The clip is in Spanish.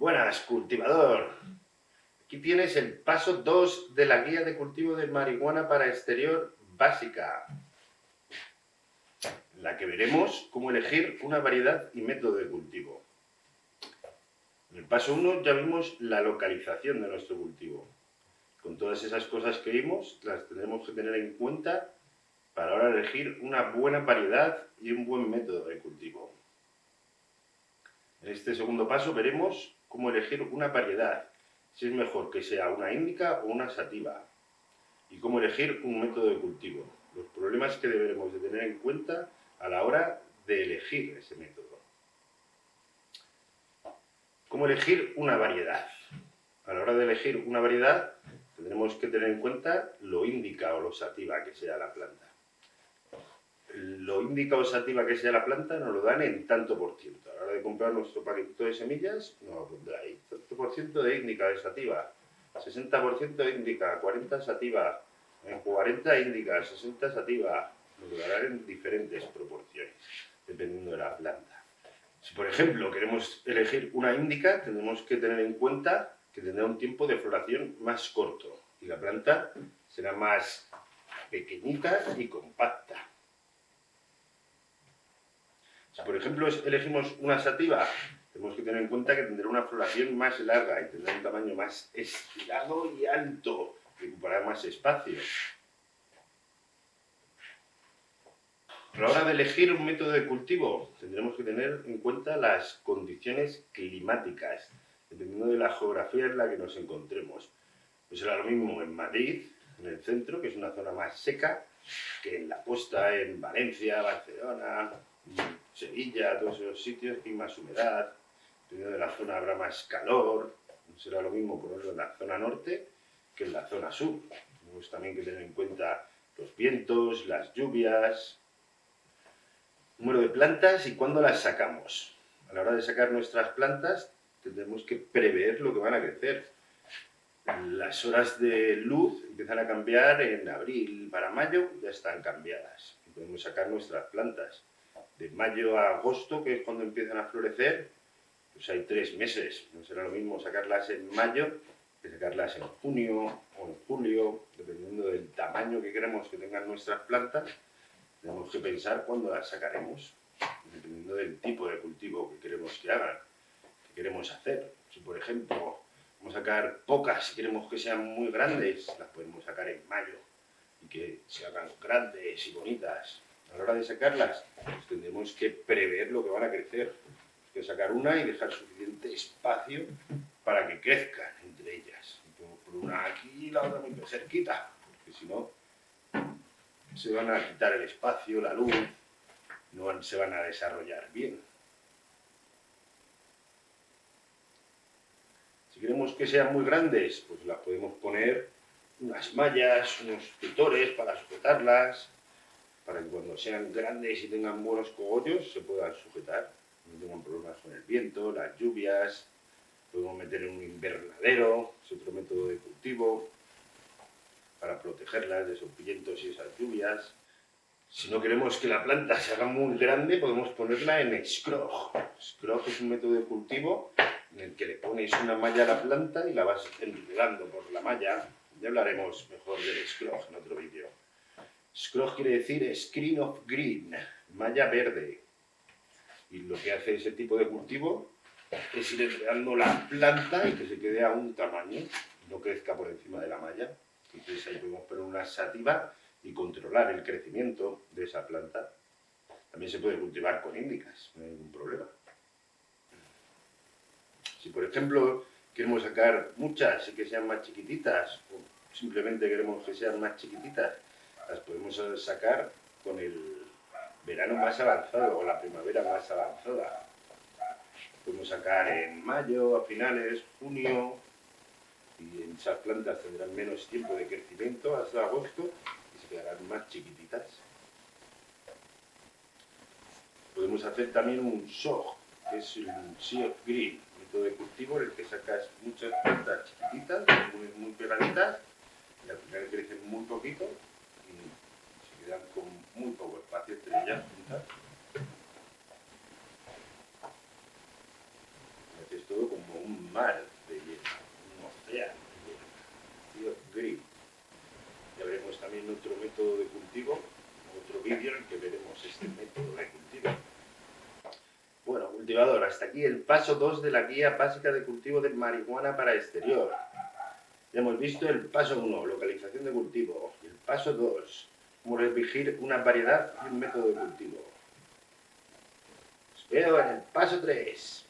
Buenas, cultivador. Aquí tienes el paso 2 de la guía de cultivo de marihuana para exterior básica, en la que veremos cómo elegir una variedad y método de cultivo. En el paso 1 ya vimos la localización de nuestro cultivo. Con todas esas cosas que vimos, las tendremos que tener en cuenta para ahora elegir una buena variedad y un buen método de cultivo. En este segundo paso veremos cómo elegir una variedad, si es mejor que sea una índica o una sativa, y cómo elegir un método de cultivo, los problemas que deberemos de tener en cuenta a la hora de elegir ese método. ¿Cómo elegir una variedad? A la hora de elegir una variedad tendremos que tener en cuenta lo índica o lo sativa que sea la planta. Lo índica o sativa que sea la planta nos lo dan en tanto por ciento. A la hora de comprar nuestro paquetito de semillas, nos lo pondrá ahí. Tanto por ciento de índica, de sativa, 60% de índica, 40% sativa, 40 índica, 60 sativa. Nos lo darán en diferentes proporciones, dependiendo de la planta. Si, por ejemplo, queremos elegir una índica, tenemos que tener en cuenta que tendrá un tiempo de floración más corto y la planta será más pequeñita y compacta. Si, por ejemplo, elegimos una sativa, tenemos que tener en cuenta que tendrá una floración más larga y tendrá un tamaño más estirado y alto, que ocupará más espacio. A la hora de elegir un método de cultivo, tendremos que tener en cuenta las condiciones climáticas, dependiendo de la geografía en la que nos encontremos. Pues será lo mismo en Madrid, en el centro, que es una zona más seca, que en la costa, en Valencia, Barcelona, Sevilla, todos esos sitios, hay más humedad, dependiendo de la zona habrá más calor, no será lo mismo ponerlo en la zona norte que en la zona sur. Tenemos también que tener en cuenta los vientos, las lluvias, número de plantas y cuándo las sacamos. A la hora de sacar nuestras plantas tendremos que prever lo que van a crecer. Las horas de luz empiezan a cambiar en abril para mayo, ya están cambiadas. Y podemos sacar nuestras plantas. De mayo a agosto, que es cuando empiezan a florecer, pues hay 3 meses. No será lo mismo sacarlas en mayo que sacarlas en junio o en julio, dependiendo del tamaño que queremos que tengan nuestras plantas. Tenemos que pensar cuándo las sacaremos, dependiendo del tipo de cultivo que queremos que hagan, que queremos hacer. Si, por ejemplo, vamos a sacar pocas y queremos que sean muy grandes, las podemos sacar en mayo y que se hagan grandes y bonitas. A la hora de sacarlas, pues tendremos que prever lo que van a crecer. Hay que sacar una y dejar suficiente espacio para que crezcan entre ellas. Podemos poner una aquí y la otra muy cerquita, porque si no, se van a quitar el espacio, la luz, no se van a desarrollar bien. Si queremos que sean muy grandes, pues las podemos poner unas mallas, unos tutores para sujetarlas, para que cuando sean grandes y tengan buenos cogollos se puedan sujetar, no tengan problemas con el viento, las lluvias. Podemos meter en un invernadero, es otro método de cultivo, para protegerlas de esos vientos y esas lluvias. Si no queremos que la planta se haga muy grande, podemos ponerla en scrog. Scrog es un método de cultivo en el que le pones una malla a la planta y la vas enredando por la malla. Ya hablaremos mejor del scrog en otro vídeo. Scrog quiere decir screen of green, malla verde. Y lo que hace ese tipo de cultivo es ir enredando la planta y que se quede a un tamaño, no crezca por encima de la malla. Entonces ahí podemos poner una sativa y controlar el crecimiento de esa planta. También se puede cultivar con índicas, no hay ningún problema. Si, por ejemplo, queremos sacar muchas y que sean más chiquititas, o simplemente queremos que sean más chiquititas, las podemos sacar con el verano más avanzado o la primavera más avanzada. Podemos sacar en mayo, a finales, junio, y esas plantas tendrán menos tiempo de crecimiento hasta agosto y se quedarán más chiquititas. Podemos hacer también un SOG, que es un Sea of Green, método de cultivo en el que sacas muchas plantas chiquititas, muy pegaditas, y al final crecen muy poquito y se quedan con muy poco espacio entre ellas juntas. Y haces todo como un mar. hasta aquí el paso 2 de la guía básica de cultivo de marihuana para exterior. Ya hemos visto el paso 1, localización de cultivo, y el paso 2, cómo elegir una variedad y un método de cultivo. Os veo en el paso 3.